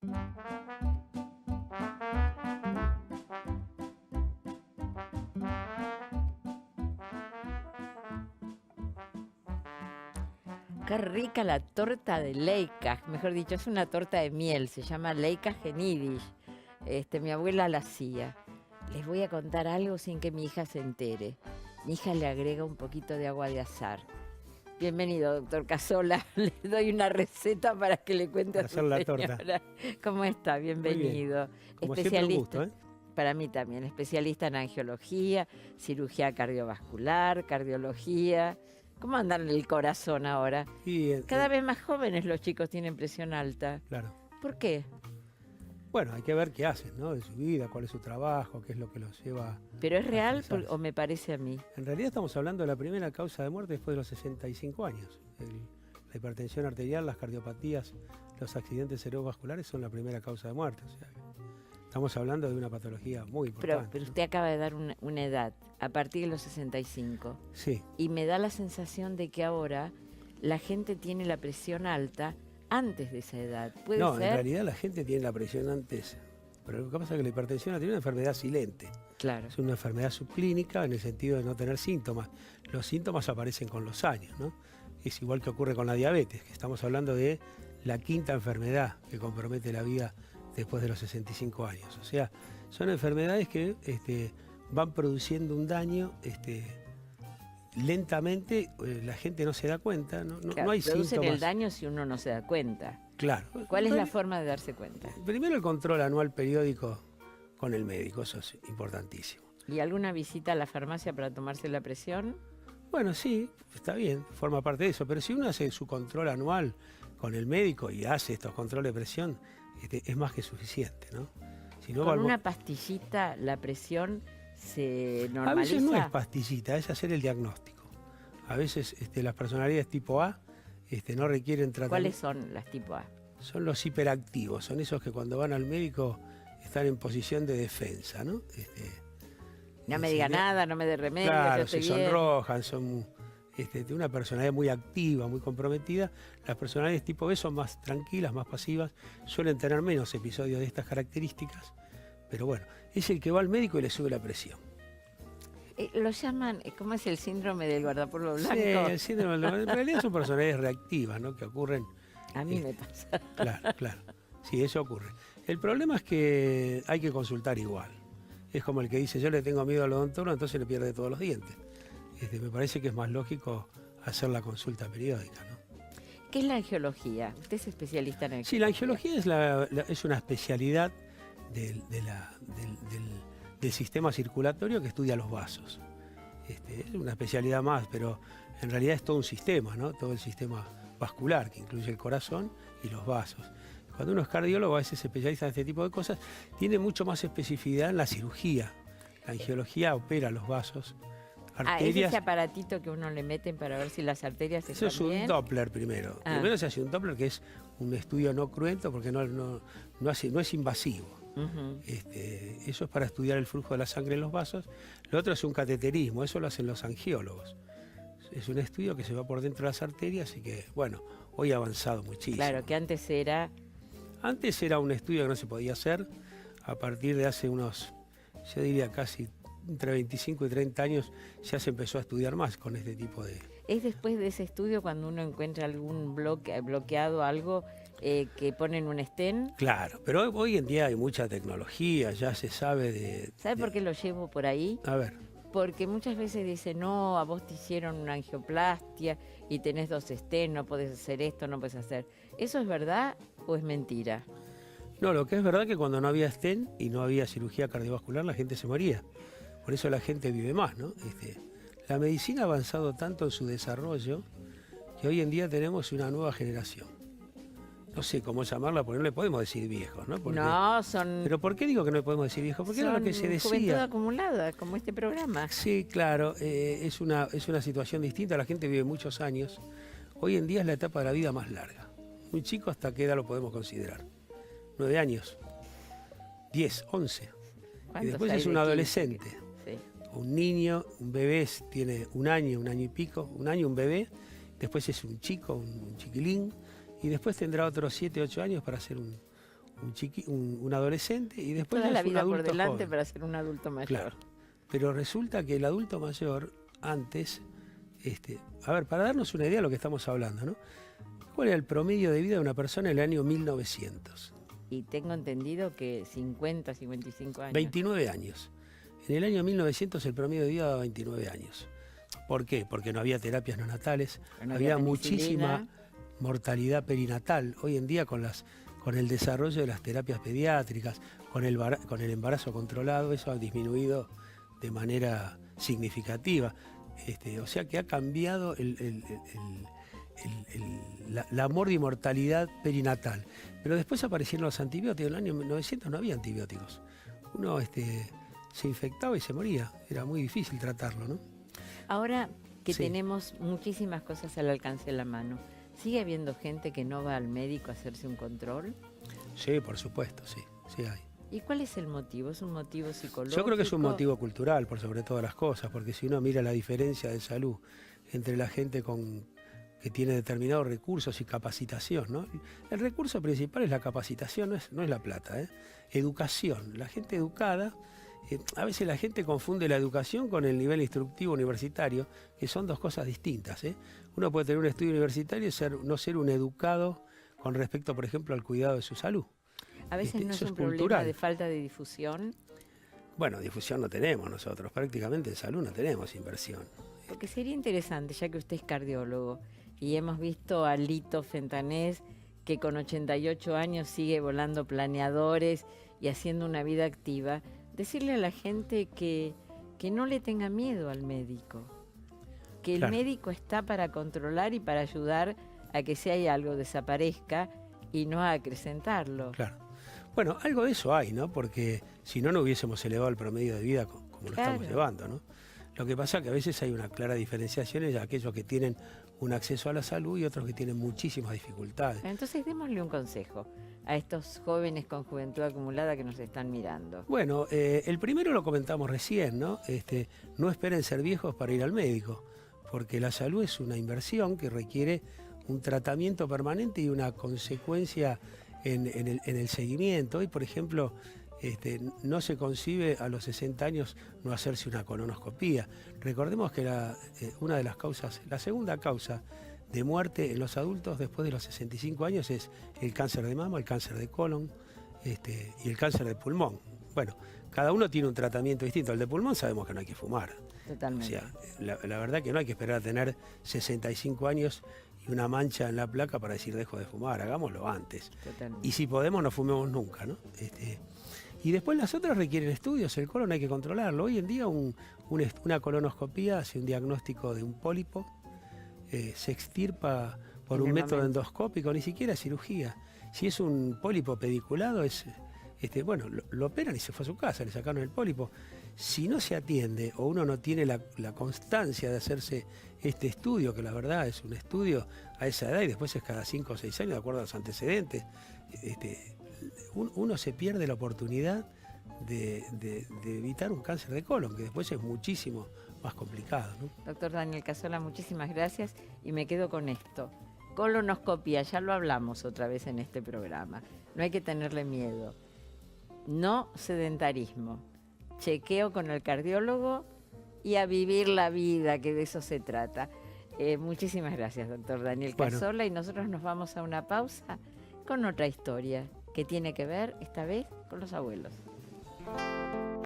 Qué rica la torta de Leicas, mejor dicho, es una torta de miel, se llama Leicas genidish. Mi abuela la hacía. Les voy a contar algo sin que mi hija se entere. Mi hija le agrega un poquito de agua de azahar. Bienvenido, doctor Casola. Le doy una receta para que le cuente a su hacer la señora. torta. ¿Cómo está? Bienvenido. Como siempre, un gusto, ¿eh? Para mí también, especialista en angiología, cirugía cardiovascular, cardiología. ¿Cómo andan el corazón ahora? Cada vez más jóvenes los chicos tienen presión alta. Claro. ¿Por qué? Bueno, hay que ver qué hacen, ¿no? De su vida, cuál es su trabajo, qué es lo que los lleva. ¿Pero es real o me parece a mí? En realidad estamos hablando de la primera causa de muerte después de los 65 años. La hipertensión arterial, las cardiopatías, los accidentes cerebrovasculares son la primera causa de muerte. O sea, estamos hablando de una patología muy importante. Pero usted acaba de dar una edad, a partir de los 65. Sí. Y me da la sensación de que ahora la gente tiene la presión alta antes de esa edad. ¿Puede ser? No, en realidad la gente tiene la presión antes. Pero lo que pasa es que la hipertensión arterial es una enfermedad silente. Claro. Es una enfermedad subclínica en el sentido de no tener síntomas. Los síntomas aparecen con los años, ¿no? Es igual que ocurre con la diabetes, que estamos hablando de la quinta enfermedad que compromete la vida después de los 65 años. O sea, son enfermedades que van produciendo un daño lentamente, la gente no se da cuenta, no hay producen síntomas. El daño si uno no se da cuenta. Claro. ¿Cuál es la forma de darse cuenta? Primero el control anual periódico con el médico, eso es importantísimo. ¿Y alguna visita a la farmacia para tomarse la presión? Bueno, sí, está bien, forma parte de eso, pero si uno hace su control anual con el médico y hace estos controles de presión, es más que suficiente, ¿no? Si no, ¿Con una pastillita la presión se normaliza? A veces no es pastillita, es hacer el diagnóstico. A veces las personalidades tipo A no requieren tratamiento. ¿Cuáles son las tipo A? Son los hiperactivos, son esos que cuando van al médico están en posición de defensa, ¿no? No me diga nada, no me dé remedio, claro, yo estoy se bien. sonrojan, son de una personalidad muy activa, muy comprometida. Las personalidades tipo B son más tranquilas, más pasivas, suelen tener menos episodios de estas características, pero bueno, es el que va al médico y le sube la presión. Lo llaman, ¿cómo es el síndrome del guardapolvo blanco? Sí, el síndrome del guardapolvo. En realidad son personalidades reactivas, ¿no? Que ocurren. A mí me pasa. Claro. Sí, eso ocurre. El problema es que hay que consultar igual. Es como el que dice, yo le tengo miedo al odontólogo, entonces le pierde todos los dientes. Me parece que es más lógico hacer la consulta periódica, ¿no? ¿Qué es la angiología? Usted es especialista en angiología. Sí, la angiología es una especialidad del sistema circulatorio que estudia los vasos. Es una especialidad más, pero en realidad es todo un sistema, ¿no? Todo el sistema vascular, que incluye el corazón y los vasos. Cuando uno es cardiólogo, a veces se especializa en este tipo de cosas, tiene mucho más especificidad en la cirugía. La angiología opera los vasos, arterias. ¿Es ese aparatito que uno le meten para ver si las arterias están bien? Eso es un Doppler primero. Primero se hace un Doppler, que es un estudio no cruento, porque no es invasivo. Eso es para estudiar el flujo de la sangre en los vasos. Lo otro es un cateterismo, eso lo hacen los angiólogos. Es un estudio que se va por dentro de las arterias y que, bueno, hoy ha avanzado muchísimo. Claro, que antes era... Antes era un estudio que no se podía hacer. A partir de hace unos, yo diría casi entre 25 y 30 años, ya se empezó a estudiar más con este tipo de... ¿Es después de ese estudio cuando uno encuentra algún bloqueado, algo que ponen un stent? Claro, pero hoy en día hay mucha tecnología, ya se sabe ¿Sabe por qué lo llevo por ahí? A ver. Porque muchas veces dicen, no, a vos te hicieron una angioplastia y tenés 2 stents, no podés hacer esto, no podés hacer... ¿Eso es verdad o es mentira? No, lo que es verdad es que cuando no había stent y no había cirugía cardiovascular, la gente se moría. Por eso la gente vive más, ¿no? La medicina ha avanzado tanto en su desarrollo que hoy en día tenemos una nueva generación. No sé cómo llamarla, porque no le podemos decir viejos, ¿no? Porque, no, son... ¿Pero por qué digo que no le podemos decir viejos? Porque era lo que se decía. Juventud acumulada, como este programa. Sí, claro, es una situación distinta, la gente vive muchos años. Hoy en día es la etapa de la vida más larga. Un chico, ¿hasta qué edad lo podemos considerar? 9 años, 10, 11. Y después es un adolescente. Sí. Un niño, un bebé tiene un año y pico, un bebé. Después es un chico, un chiquilín. Y después tendrá otros 7, 8 años para ser un un adolescente y después Toda ya la es un vida por adulto delante joven. para ser un adulto mayor. Claro. Pero resulta que el adulto mayor, antes, a ver, para darnos una idea de lo que estamos hablando, ¿no? ¿Cuál era el promedio de vida de una persona en el año 1900? Y tengo entendido que 50, 55 años. 29 años. En el año 1900 el promedio de vida daba 29 años. ¿Por qué? Porque no había terapias neonatales, No había penicilina. muchísima mortalidad perinatal. Hoy en día con el desarrollo de las terapias pediátricas, con el embarazo controlado, eso ha disminuido de manera significativa. O sea que ha cambiado la mortalidad perinatal. Pero después aparecieron los antibióticos. En el año 1900 no había antibióticos. Uno se infectaba y se moría. Era muy difícil tratarlo, ¿no? Ahora que Sí. tenemos muchísimas cosas al alcance de la mano, ¿sigue habiendo gente que no va al médico a hacerse un control? Sí, por supuesto, sí. Sí hay. ¿Y cuál es el motivo? ¿Es un motivo psicológico? Yo creo que es un motivo cultural, por sobre todas las cosas, porque si uno mira la diferencia de salud entre la gente que tiene determinados recursos y capacitación, ¿no? El recurso principal es la capacitación, no es la plata, ¿eh? Educación. La gente educada, a veces la gente confunde la educación con el nivel instructivo universitario, que son dos cosas distintas, ¿eh? Uno puede tener un estudio universitario y no ser un educado con respecto, por ejemplo, al cuidado de su salud. A veces no es eso un es problema cultural. de falta de difusión, Bueno, difusión no tenemos nosotros, prácticamente en salud no tenemos inversión. porque sería interesante, ya que usted es cardiólogo, y hemos visto a Lito Fentanés, que con 88 años sigue volando planeadores y haciendo una vida activa, decirle a la gente que no le tenga miedo al médico, que el Claro. médico está para controlar y para ayudar a que si hay algo desaparezca y no a acrecentarlo. Claro. Bueno, algo de eso hay, ¿no? Porque si no, no hubiésemos elevado el promedio de vida como lo Claro. estamos llevando, ¿no? Lo que pasa es que a veces hay una clara diferenciación entre aquellos que tienen un acceso a la salud y otros que tienen muchísimas dificultades. Entonces démosle un consejo a estos jóvenes con juventud acumulada que nos están mirando. Bueno, el primero lo comentamos recién, ¿no? No esperen ser viejos para ir al médico, porque la salud es una inversión que requiere un tratamiento permanente y una consecuencia en el seguimiento. Hoy, por ejemplo, no se concibe a los 60 años no hacerse una colonoscopía. Recordemos que una de las causas, la segunda causa de muerte en los adultos después de los 65 años es el cáncer de mama, el cáncer de colon y el cáncer de pulmón. Bueno, cada uno tiene un tratamiento distinto. El de pulmón sabemos que no hay que fumar. O Totalmente. sea, la verdad que no hay que esperar a tener 65 años y una mancha en la placa para decir dejo de fumar, hagámoslo antes. Totalmente. Y si podemos, no fumemos nunca, ¿no? Y después las otras requieren estudios, el colon hay que controlarlo. Hoy en día una colonoscopía hace un diagnóstico de un pólipo, se extirpa por En un el método momento. endoscópico, ni siquiera cirugía. Si es un pólipo pediculado, bueno, lo operan y se fue a su casa, le sacaron el pólipo. Si no se atiende o uno no tiene la constancia de hacerse este estudio, que la verdad es un estudio a esa edad y después es cada 5 o 6 años de acuerdo a los antecedentes, uno se pierde la oportunidad de evitar un cáncer de colon, que después es muchísimo más complicado, ¿no? Doctor Daniel Casola, muchísimas gracias y me quedo con esto. Colonoscopia, ya lo hablamos otra vez en este programa. No hay que tenerle miedo. No sedentarismo. Chequeo con el cardiólogo y a vivir la vida, que de eso se trata. Muchísimas gracias, doctor Daniel Bueno. Casola, y nosotros nos vamos a una pausa con otra historia que tiene que ver, esta vez, con los abuelos.